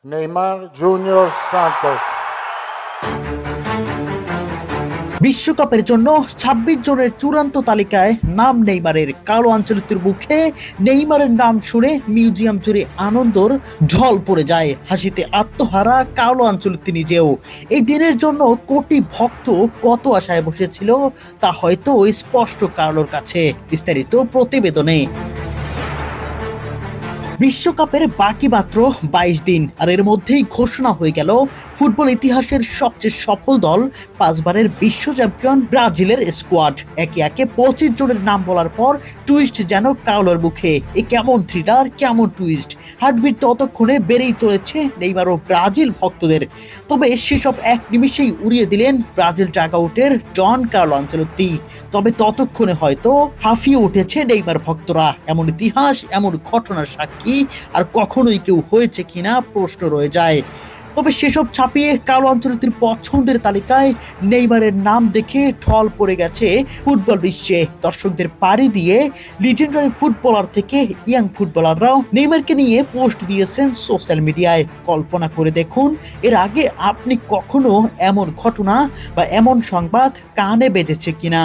Neymar Junior Santos. বিশ্বকাপের জন্য ২৬ জনের চূড়ান্ত তালিকায় নাম নেইমারের। কালো আঞ্চলিকের মুখে নেইমারের নাম শুনে মিউজিয়াম জুড়ে আনন্দর ঢল পড়ে যায়, হাসিতে আত্মহারা কালো আঞ্চলিক নিজেও। এই দিনের জন্য কোটি ভক্ত কত আশায় বসেছিল তা হয়তো স্পষ্ট কালোর কাছে। বিস্তারিত প্রতিবেদনে। বিশ্বকাপের বাকি মাত্র ২২ দিন, আর এর মধ্যেই ঘোষণা হয়ে গেল ফুটবল ইতিহাসের সবচেয়ে সফল দল, ৫ বারের বিশ্ব চ্যাম্পিয়ন ব্রাজিলের স্কোয়াড। একে একে ২৫ জনের নাম বলার পর টুইস্ট যেন কাউলার মুখে। এ কেমন থ্রিলার, কেমন টুইস্ট! হার্টবিট ততক্ষণে বেড়েই চলেছে নেইমার ও ব্রাজিল ভক্তদের। তবে সেসব এক নিমিষেই উড়িয়ে দিলেন ব্রাজিল ডাগআউটের ডন কার্লো আনচেলত্তি। তবে ততক্ষণে হয়তো হাঁফিয়ে উঠেছে নেইমার ভক্তরা। এমন ইতিহাস, এমন ঘটনার সাক্ষী আর কখনোই কেউ হয়েছে কিনা প্রশ্ন রয়ে যায়। তবে সেসব ছাপিয়ে কালো আঞ্চলিকের পছন্দের তালিকায় নেইমারের নাম দেখে ঢল পড়ে গেছে ফুটবল বিশ্বে। দর্শকদের পাড়ি দিয়ে লিজেন্ডারি ফুটবলার থেকে ইয়াং ফুটবলাররাও নেইমারকে নিয়ে পোস্ট দিয়েছেন সোশ্যাল মিডিয়ায়। কল্পনা করে দেখুন, এর আগে আপনি কখনো এমন ঘটনা বা এমন সংবাদ কানে বেজেছে কিনা।